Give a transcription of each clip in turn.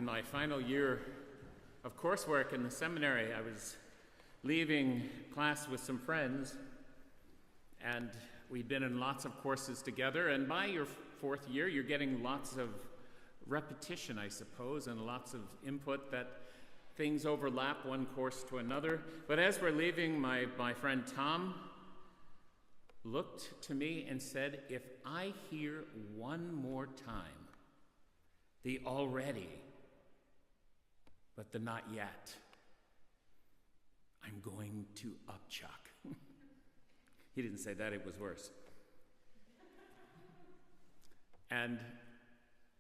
In my final year of coursework in the seminary, I was leaving class with some friends, and we'd been in lots of courses together, and by your fourth year, you're getting lots of repetition, I suppose, and lots of input that things overlap one course to another. But as we're leaving, my friend Tom looked to me and said, "If I hear one more time the already, but the not yet, I'm going to upchuck." He didn't say that, it was worse. And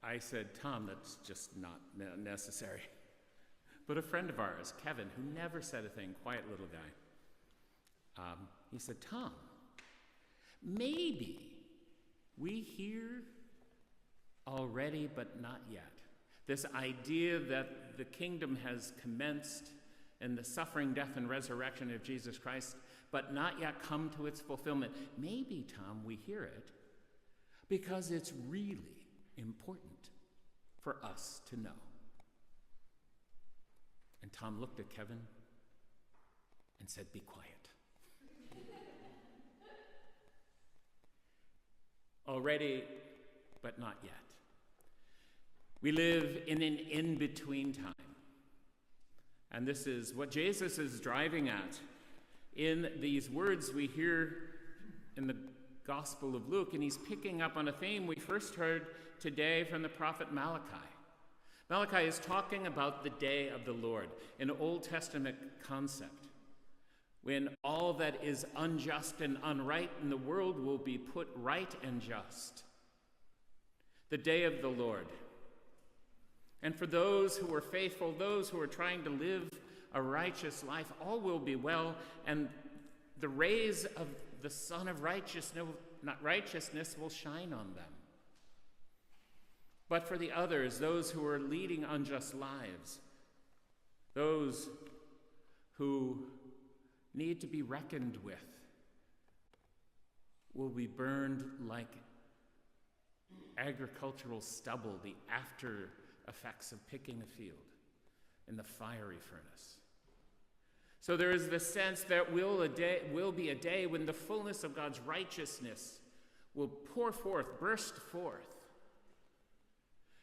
I said, "Tom, that's just not necessary." But a friend of ours, Kevin, who never said a thing, quiet little guy, he said, "Tom, maybe we hear already but not yet. This idea that the kingdom has commenced in the suffering, death, and resurrection of Jesus Christ, but not yet come to its fulfillment. Maybe, Tom, we hear it because it's really important for us to know." And Tom looked at Kevin and said, "Be quiet." Already, but not yet. We live in an in-between time. And this is what Jesus is driving at in these words we hear in the Gospel of Luke. And he's picking up on a theme we first heard today from the prophet Malachi. Malachi is talking about the day of the Lord, an Old Testament concept, when all that is unjust and unright in the world will be put right and just. The day of the Lord. And for those who are faithful, those who are trying to live a righteous life, all will be well, and the rays of the Sun of righteousness will shine on them. But for the others, those who are leading unjust lives, those who need to be reckoned with, will be burned like agricultural stubble, the after effects of picking a field in the fiery furnace. So there is the sense that will be a day when the fullness of God's righteousness will pour forth, burst forth.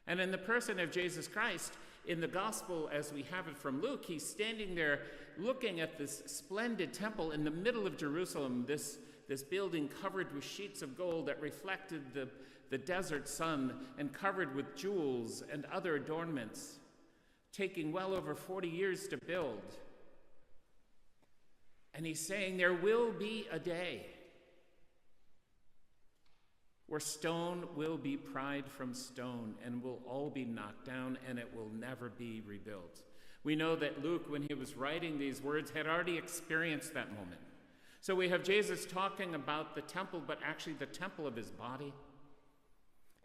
And in the person of Jesus Christ, in the gospel as we have it from Luke, he's standing there looking at this splendid temple in the middle of Jerusalem, this building covered with sheets of gold that reflected the desert sun and covered with jewels and other adornments, taking well over 40 years to build. And he's saying there will be a day where stone will be pried from stone and will all be knocked down and it will never be rebuilt. We know that Luke, when he was writing these words, had already experienced that moment. So we have Jesus talking about the temple, but actually the temple of his body.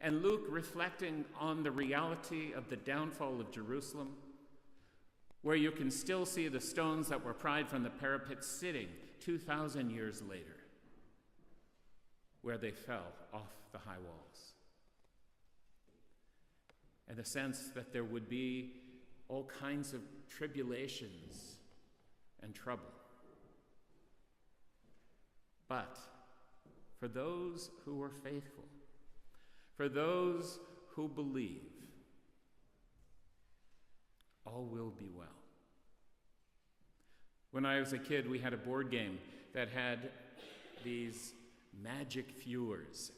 And Luke reflecting on the reality of the downfall of Jerusalem, where you can still see the stones that were pried from the parapet sitting 2,000 years later, where they fell off the high walls. And the sense that there would be all kinds of tribulations and trouble. But for those who are faithful, for those who believe, all will be well. When I was a kid, we had a board game that had these magic viewers.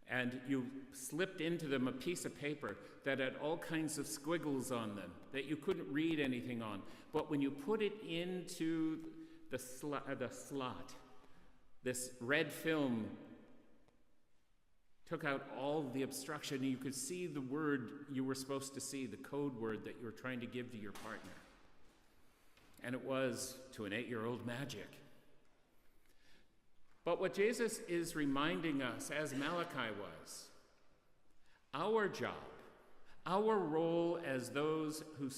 And you slipped into them a piece of paper that had all kinds of squiggles on them that you couldn't read anything on. But when you put it into the slot, this red film took out all the obstruction, and you could see the word you were supposed to see, the code word that you were trying to give to your partner. And it was, to an 8-year-old, magic. But what Jesus is reminding us, as Malachi was, our job, our role as those who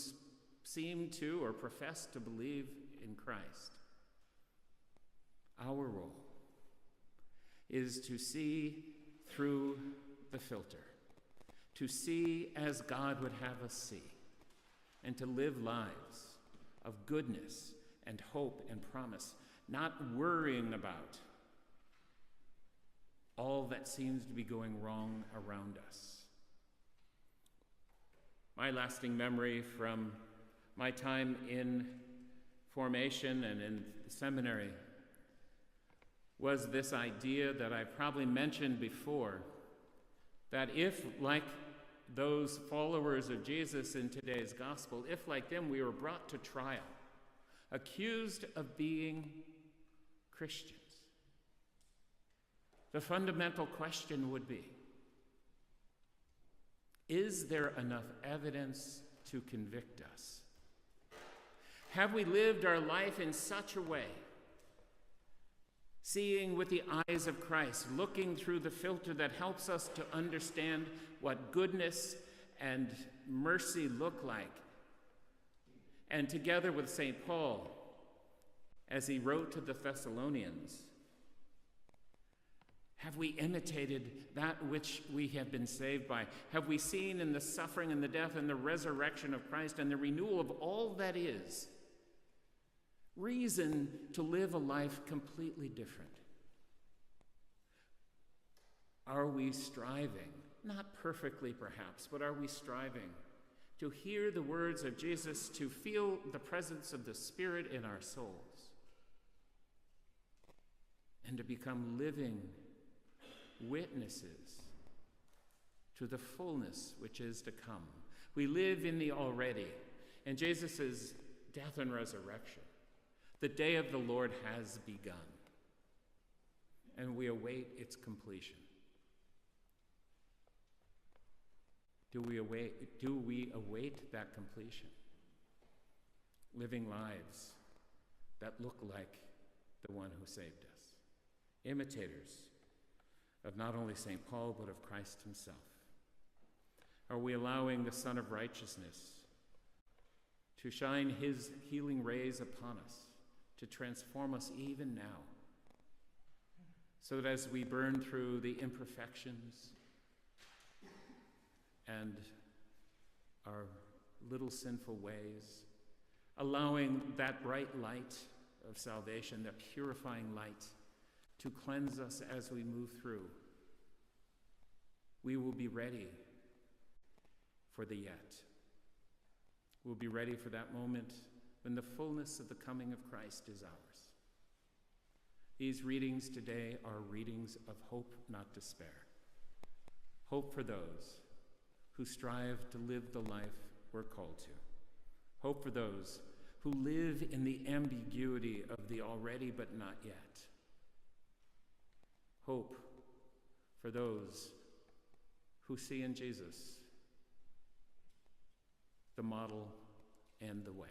seem to or profess to believe in Christ, our role is to see through the filter, to see as God would have us see, and to live lives of goodness and hope and promise, not worrying about all that seems to be going wrong around us. My lasting memory from my time in formation and in seminary was this idea that I probably mentioned before, that if, like those followers of Jesus in today's gospel, if, like them, we were brought to trial, accused of being Christians, the fundamental question would be, is there enough evidence to convict us? Have we lived our life in such a way, seeing with the eyes of Christ, looking through the filter that helps us to understand what goodness and mercy look like? And together with St. Paul, as he wrote to the Thessalonians, have we imitated that which we have been saved by? Have we seen in the suffering and the death and the resurrection of Christ and the renewal of all that is reason to live a life completely different? Are we striving, not perfectly perhaps, but are we striving to hear the words of Jesus, to feel the presence of the Spirit in our souls, and to become living witnesses to the fullness which is to come? We live in the already, and Jesus' death and resurrection. The day of the Lord has begun, and we await its completion. Do we await that completion? Living lives that look like the one who saved us. Imitators of not only St. Paul, but of Christ himself. Are we allowing the Son of Righteousness to shine his healing rays upon us, to transform us even now, so that as we burn through the imperfections and our little sinful ways, allowing that bright light of salvation, that purifying light, to cleanse us as we move through, we will be ready for the yet. We'll be ready for that moment when the fullness of the coming of Christ is ours. These readings today are readings of hope, not despair. Hope for those who strive to live the life we're called to. Hope for those who live in the ambiguity of the already but not yet. Hope for those who see in Jesus the model and the way.